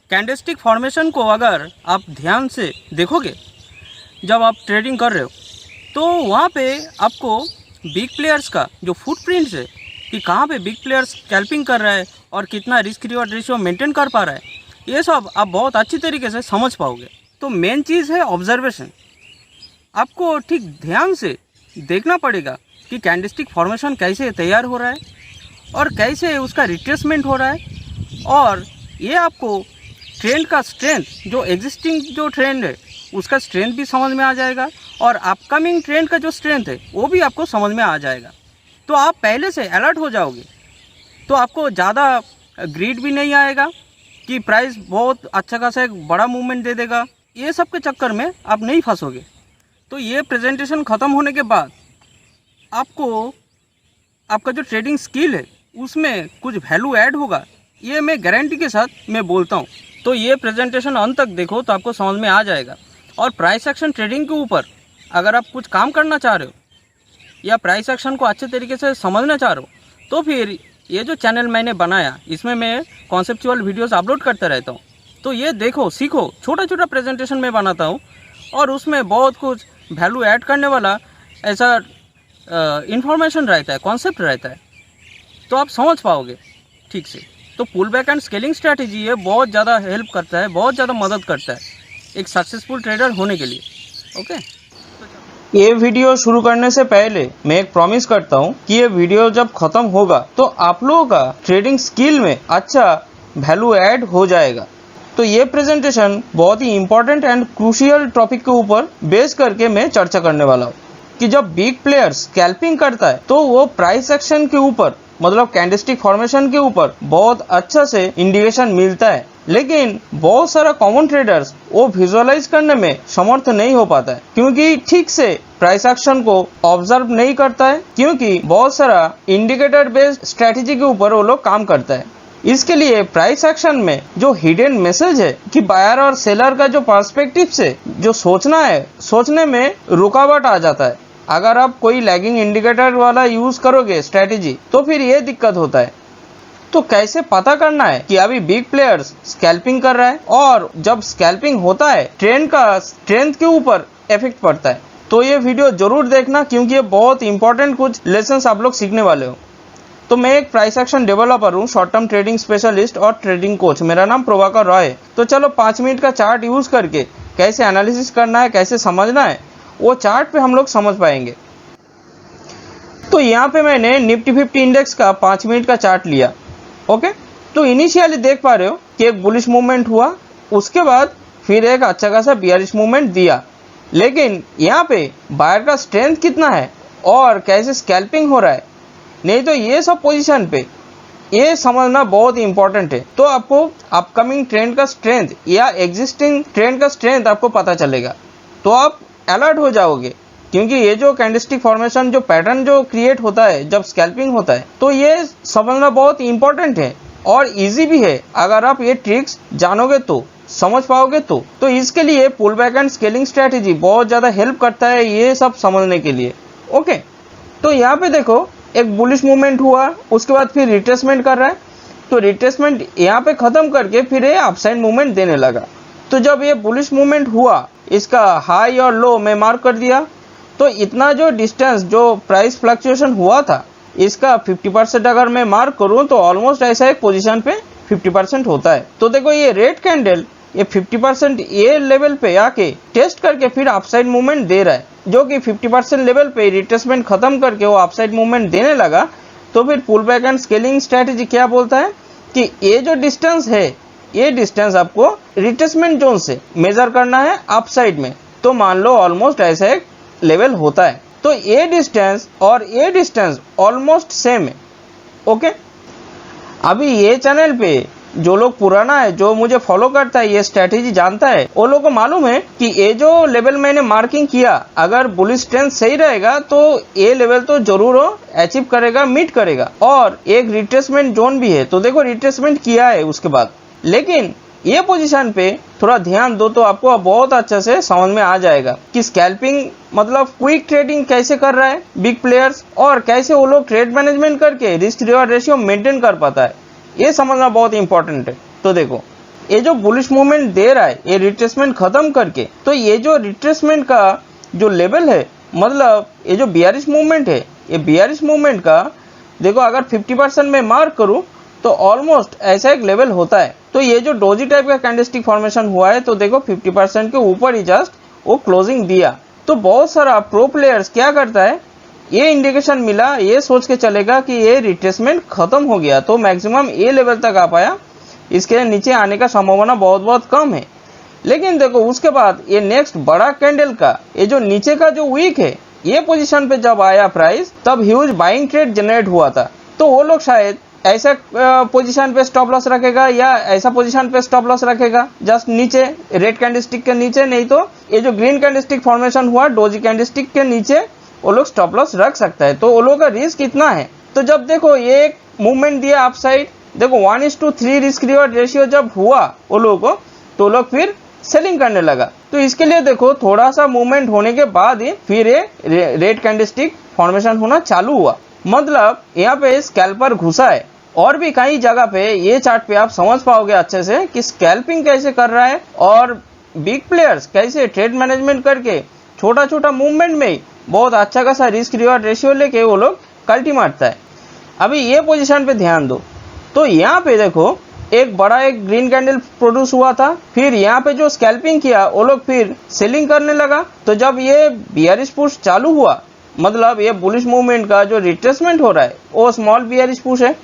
Candlestick formation को अगर आप ध्यान से देखोगे जब आप ट्रेडिंग कर रहे हो तो वहाँ पे आपको बिग प्लेयर्स का जो फुटप्रिंट्स है कि कहाँ पे बिग प्लेयर्स स्कैल्पिंग कर रहा है और कितना रिस्क रिवॉर्ड रेशियो मेंटेन कर पा रहा है, ये सब आप बहुत अच्छी तरीके से समझ पाओगे। तो मेन चीज़ है ऑब्जर्वेशन। आपको ठीक ध्यान से देखना पड़ेगा कि कैंडलस्टिक फॉर्मेशन कैसे तैयार हो रहा है और कैसे उसका रिट्रेसमेंट हो रहा है, और ये आपको ट्रेंड का स्ट्रेंथ, जो एग्जिस्टिंग जो ट्रेंड है उसका स्ट्रेंथ भी समझ में आ जाएगा और अपकमिंग ट्रेंड का जो स्ट्रेंथ है वो भी आपको समझ में आ जाएगा। तो आप पहले से अलर्ट हो जाओगे तो आपको ज़्यादा ग्रीड भी नहीं आएगा कि प्राइस बहुत अच्छा खासा एक बड़ा मूवमेंट दे देगा। ये सब के चक्कर में आप नहीं फंसोगे। तो ये प्रेजेंटेशन ख़त्म होने के बाद आपको आपका जो ट्रेडिंग स्किल है उसमें कुछ वैल्यू ऐड होगा, ये मैं गारंटी के साथ मैं बोलता हूँ। तो ये प्रेजेंटेशन अंत तक देखो तो आपको समझ में आ जाएगा। और प्राइस एक्शन ट्रेडिंग के ऊपर अगर आप कुछ काम करना चाह रहे हो या प्राइस एक्शन को अच्छे तरीके से समझना चाह रहे हो तो फिर ये जो चैनल मैंने बनाया इसमें मैं कॉन्सेप्चुअल वीडियोस अपलोड करता रहता हूँ। तो ये देखो, सीखो। छोटा छोटा प्रेजेंटेशन मैं बनाता हूँ और उसमें बहुत कुछ वैल्यू ऐड करने वाला ऐसा इंफॉर्मेशन रहता है, कॉन्सेप्ट रहता है, तो आप समझ पाओगे ठीक से। तो pull back and scaling strategy ये बहुत ज़्यादा हेल्प करता है, बहुत ज़्यादा मदद करता है एक सक्सेसफुल ट्रेडर होने के लिए। ओके, ये वीडियो शुरू करने से पहले मैं एक प्रॉमिस करता हूँ कि ये वीडियो जब खत्म होगा तो आप लोगों का ट्रेडिंग स्किल में अच्छा वैल्यू ऐड हो जाएगा। तो ये प्रेजेंटेशन बहुत ही इंपॉर्टेंट एंड क्रूशियल टॉपिक के ऊपर बेस करके मैं चर्चा करने वाला हूँ कि जब बिग प्लेयर स्कैल्पिंग करता है तो वो प्राइस एक्शन के ऊपर, मतलब कैंडलस्टिक फॉर्मेशन के ऊपर बहुत अच्छा से इंडिकेशन मिलता है, लेकिन बहुत सारा कॉमन ट्रेडर्स वो विजुअलाइज करने में समर्थ नहीं हो पाता है क्योंकि ठीक से प्राइस एक्शन को ऑब्जर्व नहीं करता है, क्योंकि बहुत सारा इंडिकेटर बेस्ड स्ट्रेटेजी के ऊपर वो लोग काम करता है। इसके लिए प्राइस एक्शन में जो हिडन मैसेज है कि बायर और सेलर का जो पर्सपेक्टिव से जो सोचना है, सोचने में रुकावट आ जाता है। अगर आप कोई लैगिंग इंडिकेटर वाला यूज करोगे स्ट्रेटेजी तो फिर ये दिक्कत होता है। तो कैसे पता करना है कि अभी बिग प्लेयर्स स्कैल्पिंग कर रहा है और जब स्कैल्पिंग होता है ट्रेंड का स्ट्रेंथ के ऊपर इफेक्ट पड़ता है। तो ये वीडियो जरूर देखना क्योंकि ये बहुत इंपॉर्टेंट कुछ लेसन्स आप लोग सीखने वाले हो। तो मैं एक प्राइस एक्शन डेवलपर हूँ, शॉर्ट टर्म ट्रेडिंग स्पेशलिस्ट और ट्रेडिंग कोच। मेरा नाम प्रभाकर रॉय है। तो चलो 5 मिनट का चार्ट यूज करके कैसे एनालिसिस करना है, कैसे समझना है, वो चार्ट पे हम लोग समझ पाएंगे। तो यहाँ पे मैंने निफ्टी 50 इंडेक्स का 5 मिनट का चार्ट लिया। ओके, तो इनिशियली देख पा रहे हो कि एक बुलिश मूवमेंट हुआ, उसके बाद फिर एक अच्छा खासा बियरिश मूवमेंट दिया, लेकिन यहाँ पे बायर का स्ट्रेंथ कितना है और कैसे स्कैल्पिंग हो रहा है, नहीं तो ये सब पोजीशन पे ये समझना बहुत इंपॉर्टेंट है। तो आपको अपकमिंग ट्रेंड का स्ट्रेंथ या एग्जिस्टिंग ट्रेंड का स्ट्रेंथ आपको पता चलेगा, तो आप अलर्ट हो जाओगे। क्योंकि ये जो कैंडलस्टिक फॉर्मेशन जो पैटर्न जो क्रिएट होता है जब स्कैल्पिंग होता है, तो ये समझना बहुत इंपॉर्टेंट है और इजी भी है। अगर आप ये ट्रिक्स जानोगे तो, समझ पाओगे तो इसके लिए pull back and scaling strategy बहुत ज़्यादा हेल्प करता है ये सब समझने के लिए। ओके, तो यहाँ पे देखो एक बुलिश मूवमेंट हुआ, उसके बाद फिर रिट्रेसमेंट कर रहा है। तो रिट्रेसमेंट यहाँ पे ख़त्म करके फिर ये अपसाइड मूवमेंट देने लगा। तो जब ये बुलिश मूवमेंट हुआ, इसका हाई और लो मैं मार्क कर दिया। तो इतना जो डिस्टेंस जो प्राइस फ्लक्चुएशन हुआ था इसका 50% अगर मैं मार्क करूं तो ऑलमोस्ट ऐसा एक पोजीशन पे 50% होता है। तो देखो ये रेड कैंडल ये 50% ये लेवल पे आके टेस्ट करके फिर अपसाइड मूवमेंट दे रहा है, जो कि 50% लेवल पे रिट्रेसमेंट खत्म करके वो अपसाइड मूवमेंट देने लगा। तो फिर pull back and scaling strategy क्या बोलता है कि ये जो डिस्टेंस है, ये डिस्टेंस आपको रिट्रेसमेंट जोन से मेजर करना है अपसाइड में। तो मान लो ऑलमोस्ट ऐसा एक लेवल होता है। तो ये डिस्टेंस और ये डिस्टेंस ऑलमोस्ट सेम है। ओके, अभी ये चैनल पे जो लोग पुराना है, जो मुझे फॉलो करता है, ये स्ट्रेटेजी जानता है, वो लोगों को मालूम है कि ये जो लेवल मैंने मार्किंग किया, अगर बुलिश ट्रेंड सही रहेगा तो ये लेवल तो जरूर अचीव करेगा, मीट करेगा। और एक रिट्रेसमेंट जोन भी है। तो देखो रिट्रेसमेंट किया है उसके बाद, लेकिन ये पोजीशन पे थोड़ा ध्यान दो तो आपको बहुत अच्छा से समझ में आ जाएगा कि स्कैल्पिंग मतलब क्विक ट्रेडिंग कैसे कर रहा है बिग प्लेयर्स और कैसे वो लोग ट्रेड मैनेजमेंट करके रिस्क रिवॉर्ड रेशियो मेंटेन कर पाता है। ये समझना बहुत इंपॉर्टेंट है। तो देखो ये जो बुलिश मूवमेंट दे रहा है ये रिट्रेसमेंट खत्म करके, तो ये जो रिट्रेसमेंट का जो लेवल है, मतलब ये जो बियरिश मूवमेंट है, ये बियरिश मूवमेंट का देखो अगर 50% में मार्क करूं तो ऑलमोस्ट ऐसा एक लेवल होता है। तो ये जो डोजी टाइप का कैंडलस्टिक फॉर्मेशन हुआ है, तो देखो 50% के ऊपर ही जस्ट वो क्लोजिंग दिया। तो बहुत सारा प्रो प्लेयर्स क्या करता है, ये इंडिकेशन मिला, ये सोच के चलेगा कि ये रिट्रेसमेंट खत्म हो गया, तो मैक्सिमम ये लेवल तक आ पाया, इसके नीचे आने का संभावना बहुत बहुत कम है। लेकिन देखो उसके बाद ये नेक्स्ट बड़ा कैंडल का ये जो नीचे का जो वीक है, ये पोजीशन पे जब आया प्राइस, तब ह्यूज बाइंग ट्रेड जनरेट हुआ था। तो वो लोग शायद ऐसा पोजीशन पे स्टॉप लॉस रखेगा या ऐसा पोजीशन पे स्टॉप लॉस रखेगा जस्ट नीचे रेड कैंडलस्टिक के नीचे, नहीं तो ये जो ग्रीन कैंडलस्टिक फॉर्मेशन हुआ डोजी कैंडलस्टिक के नीचे वो लोग स्टॉप लॉस रख सकता है। तो वो लोगों का रिस्क कितना है, तो जब देखो ये एक मूवमेंट दिया अप साइड, देखो 1:3 रिस्क रिवॉर्ड रेशियो जब हुआ वो लोगों को, तो लोग फिर सेलिंग करने लगा। तो इसके लिए देखो थोड़ा सा मूवमेंट होने के बाद ही फिर ये रेड कैंडलस्टिक फॉर्मेशन होना चालू हुआ, मतलब यहाँ पे स्कैल्पर घुसा है। और भी कई जगह पे ये चार्ट पे आप समझ पाओगे अच्छे से कि स्कैल्पिंग कैसे कर रहा है और बिग प्लेयर्स कैसे ट्रेड मैनेजमेंट करके छोटा छोटा मूवमेंट में ही बहुत अच्छा खासा रिस्क रिवॉर्ड रेशियो लेके वो लोग कल्टी मारता है। अभी ये पोजीशन पे ध्यान दो, तो यहाँ पे देखो एक बड़ा एक ग्रीन कैंडल प्रोड्यूस हुआ था, फिर यहाँ पे जो स्कैल्पिंग किया वो लोग फिर सेलिंग करने लगा। तो जब ये बियरिश पुश चालू हुआ, मतलब ये बुलिश मूवमेंट का जो रिट्रेसमेंट हो रहा है वो स्मॉल बियरिश पुश है,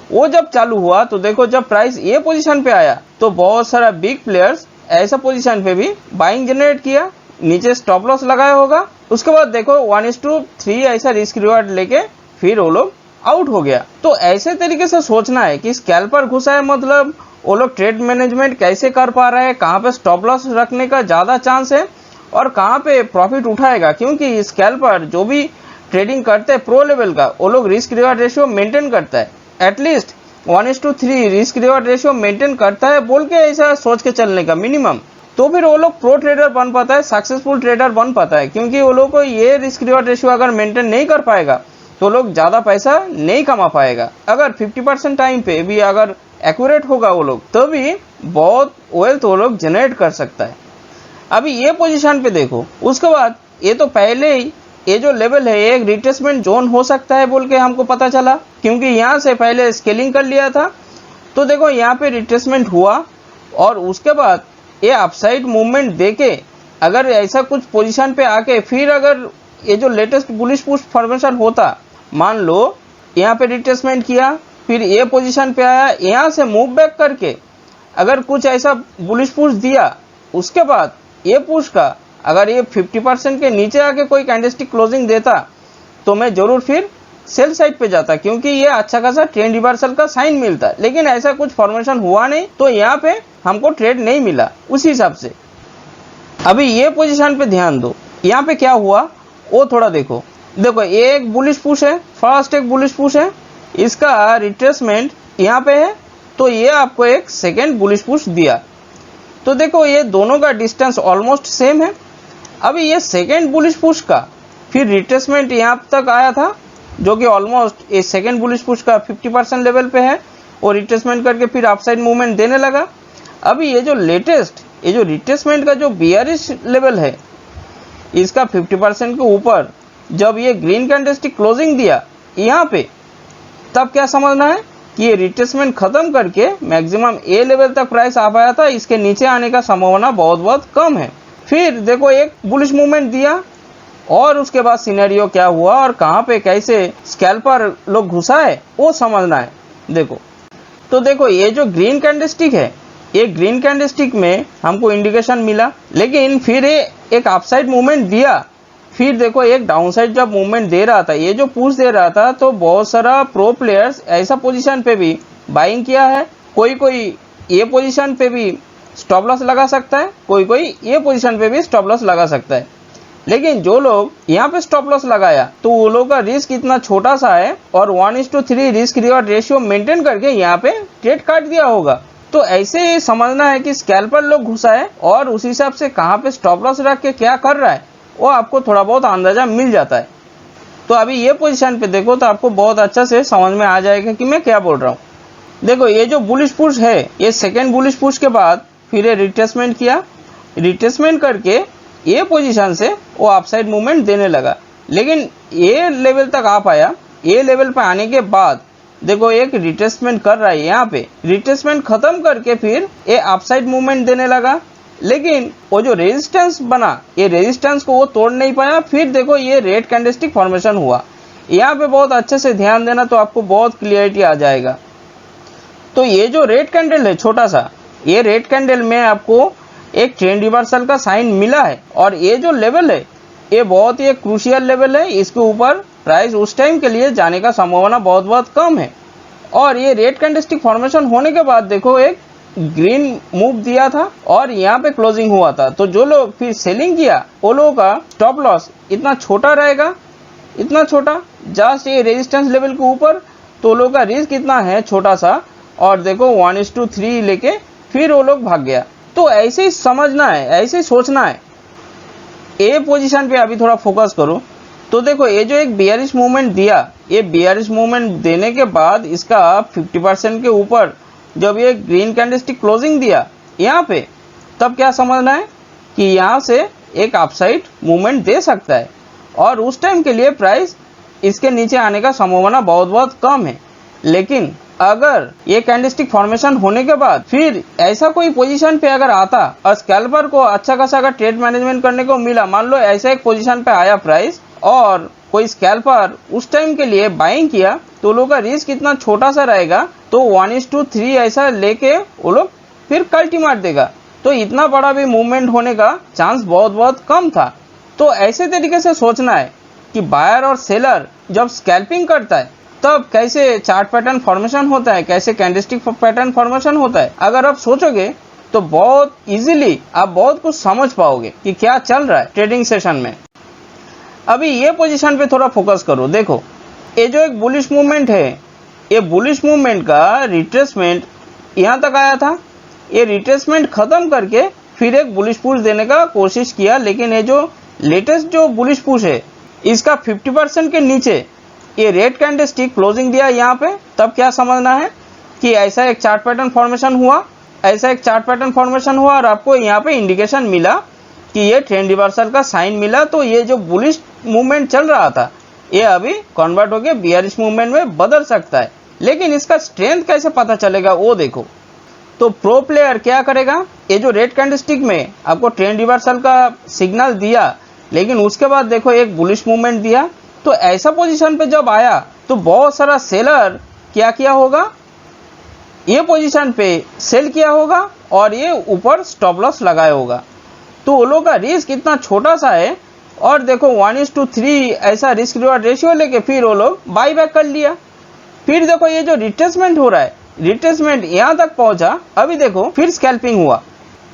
वो जब चालू हुआ तो देखो जब प्राइस ये पोजीशन पे आया तो बहुत सारा बिग प्लेयर्स ऐसा पोजीशन पे भी बाइंग जनरेट किया, नीचे स्टॉप लॉस लगाया होगा। उसके बाद देखो 1:3 ऐसा रिस्क रिवॉर्ड लेके फिर वो लोग आउट हो गया। तो ऐसे तरीके से सोचना है कि स्कैल्पर घुसा है, मतलब वो लोग ट्रेड मैनेजमेंट कैसे कर पा रहे हैं, कहाँ पे स्टॉप लॉस रखने का ज़्यादा चांस है और कहाँ पे प्रॉफिट उठाएगा। क्योंकि स्कैल्पर जो भी ट्रेडिंग करते हैं प्रो लेवल का, वो लोग रिस्क रिवॉर्ड रेशियो मेंटेन करता है, at least 1:3 risk reward ratio maintain करता है बोल के ऐसा सोच के चलने का मिनिमम। तो फिर वो लोग प्रो ट्रेडर बन पाता है, सक्सेसफुल ट्रेडर बन पाता है। क्योंकि वो लोग को ये रिस्क रिवॉर्ड रेशियो अगर मेंटेन नहीं कर पाएगा तो लोग ज़्यादा पैसा नहीं कमा पाएगा। अगर 50% टाइम पे भी अगर एक्यूरेट होगा वो लोग, तो भी बहुत वेल्थ वो लोग जनरेट कर सकता है। अभी ये पोजीशन पे देखो, उसके बाद ये तो पहले ही ये जो लेवल है एक रिट्रेसमेंट जोन हो सकता है बोल के हमको पता चला, क्योंकि यहाँ से पहले स्केलिंग कर लिया था। तो देखो यहाँ पे रिट्रेसमेंट हुआ और उसके बाद ये अपसाइड मूवमेंट देके अगर ऐसा कुछ पोजीशन पे आके फिर अगर ये जो लेटेस्ट बुलिश पुश फॉर्मेशन होता, मान लो यहाँ पे रिट्रेसमेंट किया, फिर ये पोजीशन पे आया, यहाँ से मूव बैक करके अगर कुछ ऐसा बुलिश पुश दिया, उसके बाद ये पुश का अगर ये 50% के नीचे आके कोई कैंडलस्टिक क्लोजिंग देता तो मैं जरूर फिर सेल साइड पे जाता, क्योंकि ये अच्छा खासा ट्रेंड रिवर्सल का साइन मिलता। लेकिन ऐसा कुछ फॉर्मेशन हुआ नहीं, तो यहाँ पे हमको ट्रेड नहीं मिला उसी हिसाब से। अभी ये पोजीशन पे ध्यान दो, यहाँ पे क्या हुआ वो थोड़ा देखो। देखो ये एक बुलिश पुश है, फर्स्ट एक बुलिश पुश है, इसका रिट्रेसमेंट यहाँ पे है, तो ये आपको एक सेकेंड बुलिश पुश दिया। तो देखो ये दोनों का डिस्टेंस ऑलमोस्ट सेम है। अभी ये सेकेंड बुलिश पुश का फिर रिट्रेसमेंट यहाँ तक आया था, जो कि ऑलमोस्ट ये सेकेंड बुलिश पुश का 50% लेवल पे है, और रिट्रेसमेंट करके फिर अपसाइड मूवमेंट देने लगा। अभी ये जो लेटेस्ट ये जो रिट्रेसमेंट का जो बियरिश लेवल है, इसका 50% के ऊपर जब ये ग्रीन कैंडलस्टिक क्लोजिंग दिया यहाँ पे, तब क्या समझना है कि ये रिट्रेसमेंट खत्म करके मैक्सिमम ए लेवल तक प्राइस आ पाया था, इसके नीचे आने का संभावना बहुत बहुत कम है। फिर देखो एक बुलिश मूवमेंट दिया और उसके बाद सिनेरियो क्या हुआ और कहाँ पे कैसे स्कैल्पर लोग घुसा है वो समझना है। देखो तो देखो ये जो ग्रीन कैंडलस्टिक है, ये ग्रीन कैंडलस्टिक में हमको इंडिकेशन मिला, लेकिन फिर ये एक अपसाइड मूवमेंट दिया, फिर देखो एक डाउनसाइड जब मूवमेंट दे रहा था, ये जो पुश दे रहा था, तो बहुत सारा प्रो प्लेयर्स ऐसा पोजीशन पे भी बाइंग किया है। कोई कोई ये पोजीशन पे भी स्टॉप लॉस लगा सकता है, कोई कोई ये पोजीशन पे भी स्टॉप लॉस लगा सकता है। लेकिन जो लोग यहाँ पे स्टॉप लॉस लगाया, तो वो लोग का रिस्क इतना छोटा सा है और 1:3 रिस्क रिवॉर्ड रेशियो मेंटेन करके यहाँ पे ट्रेड काट दिया होगा। तो ऐसे समझना है कि स्कैल्पर लोग घुसा है और उस हिसाब से कहाँ पे स्टॉप लॉस रख के क्या कर रहा है वो आपको थोड़ा बहुत अंदाजा मिल जाता है। तो अभी ये पोजीशन पे देखो तो आपको बहुत अच्छा से समझ में आ जाएगा कि मैं क्या बोल रहा हूँ। देखो ये जो बुलिश पुश है, ये सेकेंड बुलिश पुश के बाद फिर ये रिट्रेसमेंट किया, रिट्रेसमेंट करके ये पोजीशन से वो अपसाइड मूवमेंट देने लगा, लेकिन ये लेवल तक आ पाया। ये लेवल पर आने के बाद देखो एक रिट्रेसमेंट कर रहा है, यहाँ पे रिट्रेसमेंट खत्म करके फिर ये अपसाइड मूवमेंट देने लगा, लेकिन वो जो रेजिस्टेंस बना, ये रेजिस्टेंस को वो तोड़ नहीं पाया। फिर देखो ये रेड कैंडलस्टिक फॉर्मेशन हुआ। यहाँ पे बहुत अच्छे से ध्यान देना तो आपको बहुत क्लियरिटी आ जाएगा। तो ये जो रेड कैंडल है छोटा सा, ये रेड कैंडल में आपको एक ट्रेंड रिवर्सल का साइन मिला है, और ये जो लेवल है ये बहुत ही एक क्रूशियल लेवल है। इसके ऊपर प्राइस उस टाइम के लिए जाने का संभावना बहुत कम है। और ये रेड कैंडलस्टिक फॉर्मेशन होने के बाद देखो एक ग्रीन मूव दिया था और यहाँ पे क्लोजिंग हुआ था। तो जो लोग फिर सेलिंग किया वो लोगों का स्टॉप लॉस इतना छोटा रहेगा, इतना छोटा, जस्ट ये रेजिस्टेंस लेवल के ऊपर। तो लोगों का रिस्क इतना है छोटा सा, और देखो 1:3 लेके फिर वो लोग भाग गया। तो ऐसे ही समझना है, ऐसे ही सोचना है। ए पोजीशन पे अभी थोड़ा फोकस करो तो देखो ये जो एक बेयरिश मूवमेंट दिया, ये बेयरिश मूवमेंट देने के बाद इसका 50% के ऊपर जब ये ग्रीन कैंडलस्टिक क्लोजिंग दिया यहाँ पे, तब क्या समझना है कि यहाँ से एक अपसाइड मूवमेंट दे सकता है, और उस टाइम के लिए प्राइस इसके नीचे आने का संभावना बहुत कम है। लेकिन अगर ये कैंडलस्टिक फॉर्मेशन होने के बाद फिर ऐसा कोई पोजीशन पे अगर आता और स्कैल्पर को अच्छा खासा अगर ट्रेड मैनेजमेंट करने को मिला, मान लो ऐसा एक पोजीशन पे आया प्राइस और कोई स्कैल्पर उस टाइम के लिए बाइंग किया, तो लोगों का रिस्क इतना छोटा सा रहेगा, तो 1:3 ऐसा लेके वो लोग फिर कल्टी मार देगा। तो इतना बड़ा भी मूवमेंट होने का चांस बहुत कम था। तो ऐसे तरीके से सोचना है कि बायर और सेलर जब स्कैल्पिंग करता है तब कैसे चार्ट पैटर्न फॉर्मेशन होता है, कैसे कैंडलस्टिक पैटर्न फॉर्मेशन होता है। अगर आप सोचोगे तो बहुत इजीली आप बहुत कुछ समझ पाओगे कि क्या चल रहा है ट्रेडिंग सेशन में। अभी ये पोजीशन पे थोड़ा फोकस करो। देखो ये जो एक बुलिश मूवमेंट है, ये बुलिश मूवमेंट का रिट्रेसमेंट यहाँ तक आया था। ये रिट्रेसमेंट खत्म करके फिर एक बुलिश पुश देने का कोशिश किया, लेकिन ये जो लेटेस्ट जो बुलिश पुश है इसका 50% के नीचे ये रेड कैंडलस्टिक क्लोजिंग दिया यहाँ पे। तब क्या समझना है कि ऐसा एक चार्ट पैटर्न फॉर्मेशन हुआ, ऐसा एक चार्ट पैटर्न फॉर्मेशन हुआ, और आपको यहाँ पे इंडिकेशन मिला कि ये ट्रेंड रिवर्सल का साइन मिला। तो ये जो बुलिश मूवमेंट चल रहा था ये अभी कन्वर्ट होकर बियरिश मूवमेंट में बदल सकता है। लेकिन इसका स्ट्रेंथ कैसे पता चलेगा वो देखो। तो प्रो प्लेयर क्या करेगा, ये जो रेड कैंडलस्टिक में आपको ट्रेंड रिवर्सल का सिग्नल दिया, लेकिन उसके बाद देखो एक बुलिश मूवमेंट दिया, तो ऐसा पोजीशन पे जब आया तो बहुत सारा सेलर क्या किया होगा, ये पोजीशन पे सेल किया होगा और ये ऊपर स्टॉप लॉस लगाया होगा। तो वो लोग का रिस्क इतना छोटा सा है, और देखो 1:3 ऐसा रिस्क रिवार्ड रेशियो लेके फिर वो लोग बाई बैक कर लिया। फिर देखो ये जो रिट्रेसमेंट हो रहा है, रिट्रेसमेंट यहाँ तक पहुंचा, अभी देखो फिर स्कैल्पिंग हुआ।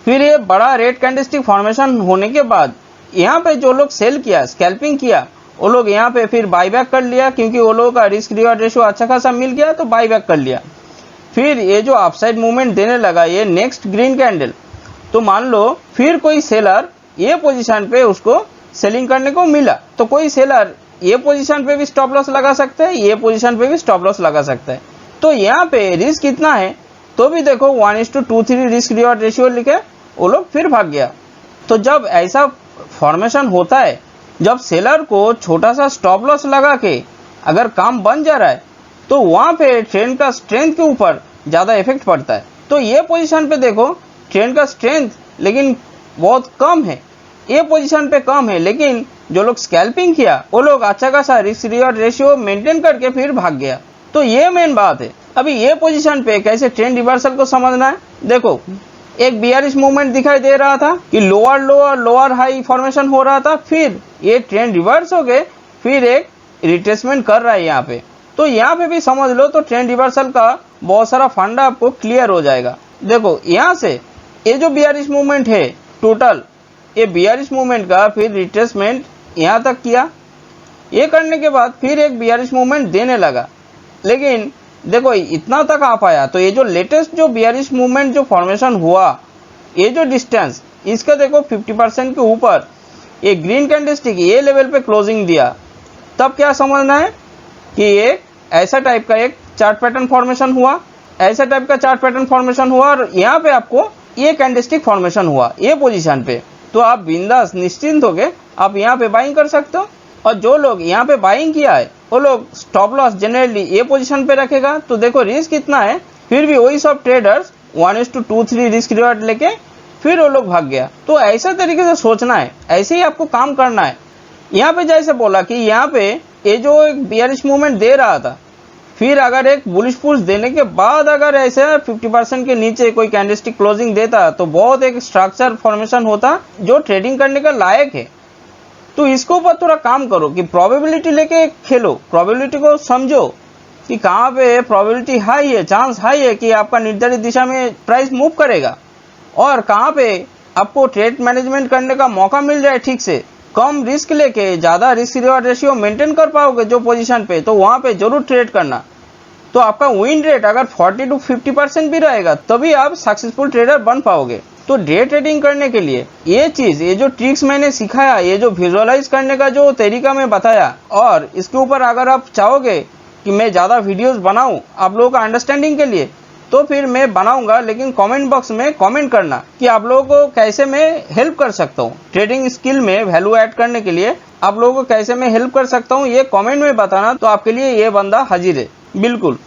फिर ये बड़ा रेड कैंडलस्टिक फॉर्मेशन होने के बाद यहाँ पे जो लोग सेल किया, स्कैल्पिंग किया, वो लोग यहाँ पे फिर बाई बैक कर लिया, क्योंकि वो लोगों का रिस्क रिवार्ड रेशियो अच्छा खासा मिल गया, तो बाई बैक कर लिया। फिर ये जो अपसाइड मूवमेंट देने लगा ये नेक्स्ट ग्रीन कैंडल, तो मान लो फिर कोई सेलर ये पोजीशन पे उसको सेलिंग करने को मिला, तो कोई सेलर ये पोजीशन पे भी स्टॉप लॉस लगा सकता है, ये पोजीशन पे भी स्टॉप लॉस लगा सकता है। तो यहाँ पे रिस्क इतना है तो भी देखो 1:23 रिस्क रिवार्ड रेशियो लिखे वो लोग फिर भाग गया। तो जब ऐसा फॉर्मेशन होता है, जब सेलर को छोटा सा स्टॉप लॉस लगा के अगर काम बन जा रहा है, तो वहाँ पे ट्रेंड का स्ट्रेंथ के ऊपर ज़्यादा इफेक्ट पड़ता है। तो ये पोजीशन पे देखो ट्रेंड का स्ट्रेंथ लेकिन बहुत कम है, ये पोजीशन पे कम है, लेकिन जो लोग स्कैल्पिंग किया वो लोग अच्छा खासा रिस्क रिवार्ड रेशियो मेंटेन करके फिर भाग गया। तो ये मेन बात है। अभी ये पोजीशन पे कैसे ट्रेंड रिवर्सल को समझना है, देखो एक बियरिश मूवमेंट दिखाई दे रहा था कि लोअर लो और लोअर हाई फॉर्मेशन हो रहा था, फिर ये ट्रेंड रिवर्स हो गए, फिर एक रिट्रेसमेंट कर रहा है यहाँ पे। तो यहाँ पे भी समझ लो तो ट्रेंड रिवर्सल का बहुत सारा फंडा आपको क्लियर हो जाएगा। देखो यहाँ से ये जो बियरिश मूवमेंट है टोटल, ये बियरिश मूवमेंट का फिर रिट्रेसमेंट यहाँ तक किया, ये करने के बाद फिर एक बियरिश मूवमेंट देने लगा, लेकिन देखो इतना तक आ पाया। तो ये जो लेटेस्ट जो बियरिश मूवमेंट जो फॉर्मेशन हुआ, ये जो डिस्टेंस इसका देखो 50% के ऊपर ये ग्रीन कैंडलस्टिक ये लेवल पे क्लोजिंग दिया, तब क्या समझना है कि ये ऐसा टाइप का एक चार्ट पैटर्न फॉर्मेशन हुआ। ऐसा टाइप का चार्ट पैटर्न फॉर्मेशन हुआ और यहाँ पे आपको ये कैंडलस्टिक फॉर्मेशन हुआ ये पोजीशन पे, तो आप बिंदास निश्चिंत होके आप यहाँ पे बाइंग कर सकते हो। और जो लोग यहाँ पे बाइंग किया है वो लोग स्टॉप लॉस जनरली ये पोजीशन पे रखेगा। तो देखो रिस्क कितना है, फिर भी वही सब ट्रेडर्स 1:2-3 रिस्क रिवार्ड लेके फिर वो लोग भाग गया। तो ऐसा तरीके से सोचना है, ऐसे ही आपको काम करना है। यहाँ पे जैसे बोला कि यहाँ पे ये जो एक बियरिश मूवमेंट दे रहा था, फिर अगर एक बुलिश पुश देने के बाद अगर ऐसे 50% के नीचे कोई कैंडलस्टिक क्लोजिंग देता तो बहुत एक स्ट्रक्चर फॉर्मेशन होता जो ट्रेडिंग करने का लायक है। तो इसके ऊपर थोड़ा काम करो कि प्रोबेबिलिटी लेके खेलो, प्रोबेबिलिटी को समझो कि कहाँ पे प्रोबेबिलिटी हाई है, चांस हाई है कि आपका निर्धारित दिशा में प्राइस मूव करेगा, और कहाँ पे आपको ट्रेड मैनेजमेंट करने का मौका मिल जाए ठीक से, कम रिस्क लेके ज़्यादा रिस्क रिवार्ड रेशियो मेंटेन कर पाओगे जो पोजीशन पे, तो वहाँ पे जरूर ट्रेड करना। तो आपका विन रेट अगर 40-50% भी रहेगा तभी आप सक्सेसफुल ट्रेडर बन पाओगे। तो डे ट्रेडिंग करने के लिए ये जो ट्रिक्स मैंने सिखाया, ये जो विजुअलाइज करने का जो तरीका मैं बताया, और इसके ऊपर अगर आप चाहोगे कि मैं ज़्यादा वीडियोस बनाऊं आप लोगों का अंडरस्टैंडिंग के लिए, तो फिर मैं बनाऊंगा। लेकिन कमेंट बॉक्स में कमेंट करना कि आप लोगों को कैसे मैं हेल्प कर सकता हूँ ट्रेडिंग स्किल में वैल्यू ऐड करने के लिए, आप लोगों को कैसे मैं हेल्प कर सकता हूँ ये कमेंट में बताना। तो आपके लिए ये बंदा हाजिर है बिल्कुल।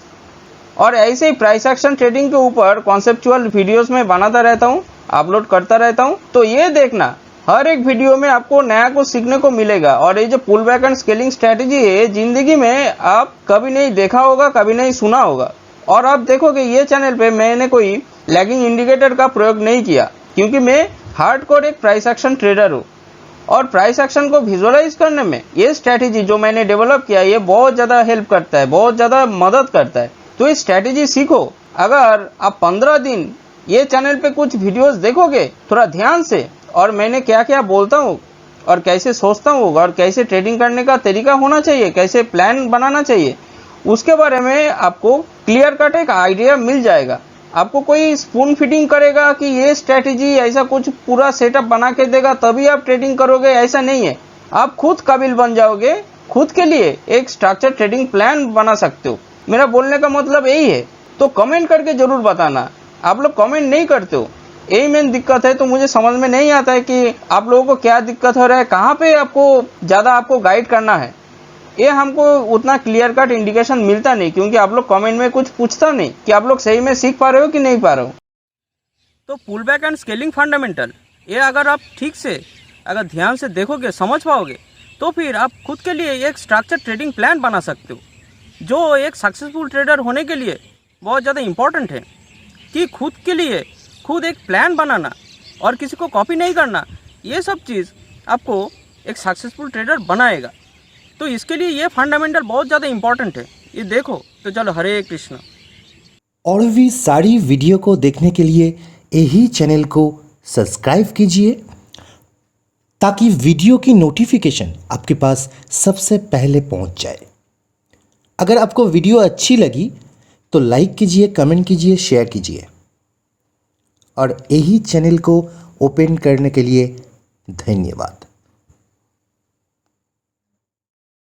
और ऐसे ही प्राइस एक्शन ट्रेडिंग के ऊपर कॉन्सेप्चुअल वीडियोस में बनाता रहता हूँ, अपलोड करता रहता हूँ। तो ये देखना हर एक वीडियो में आपको नया कुछ सीखने को मिलेगा। और ये जो pull back and scaling strategy है, जिंदगी में आप कभी नहीं देखा होगा, कभी नहीं सुना होगा। और आप देखोगे ये चैनल पे मैंने कोई लैगिंग इंडिकेटर का प्रयोग नहीं किया, क्योंकि मैं हार्डकोर एक प्राइस एक्शन ट्रेडर हूँ। और प्राइस एक्शन को विजुअलाइज करने में ये स्ट्रेटेजी जो मैंने डेवलप किया ये बहुत ज़्यादा हेल्प करता है, बहुत ज़्यादा मदद करता है। तो ये स्ट्रेटेजी सीखो। अगर आप 15 दिन ये चैनल पे कुछ वीडियोस देखोगे थोड़ा ध्यान से, और मैंने क्या क्या बोलता हूँ और कैसे सोचता हूँ और कैसे ट्रेडिंग करने का तरीका होना चाहिए, कैसे प्लान बनाना चाहिए, उसके बारे में आपको क्लियर कट एक आइडिया मिल जाएगा। आपको कोई स्पून फीडिंग करेगा कि ये स्ट्रेटेजी ऐसा कुछ पूरा सेटअप बना के देगा तभी आप ट्रेडिंग करोगे, ऐसा नहीं है। आप खुद काबिल बन जाओगे, खुद के लिए एक स्ट्रक्चर ट्रेडिंग प्लान बना सकते हो। मेरा बोलने का मतलब यही है। तो कमेंट करके जरूर बताना। आप लोग कमेंट नहीं करते हो, यही मेन दिक्कत है। तो मुझे समझ में नहीं आता है कि आप लोगों को क्या दिक्कत हो रहा है, कहाँ पे आपको गाइड करना है। ये हमको उतना क्लियर कट इंडिकेशन मिलता नहीं, क्योंकि आप लोग कमेंट में कुछ पूछता नहीं कि आप लोग सही में सीख पा रहे हो कि नहीं पा रहे हो। तो pull back and scaling fundamental ये अगर आप ठीक से अगर ध्यान से देखोगे, समझ पाओगे, तो फिर आप खुद के लिए एक स्ट्रक्चर ट्रेडिंग प्लान बना सकते हो, जो एक सक्सेसफुल ट्रेडर होने के लिए बहुत ज़्यादा इम्पॉर्टेंट है। कि खुद के लिए खुद एक प्लान बनाना और किसी को कॉपी नहीं करना, ये सब चीज़ आपको एक सक्सेसफुल ट्रेडर बनाएगा। तो इसके लिए ये फंडामेंटल बहुत ज़्यादा इम्पॉर्टेंट है। ये देखो। तो चलो, हरे कृष्णा। और भी सारी वीडियो को देखने के लिए यही चैनल को सब्सक्राइब कीजिए, ताकि वीडियो की नोटिफिकेशन आपके पास सबसे पहले पहुंच जाए। अगर आपको वीडियो अच्छी लगी तो लाइक कीजिए, कमेंट कीजिए, शेयर कीजिए। और यही चैनल को ओपन करने के लिए धन्यवाद।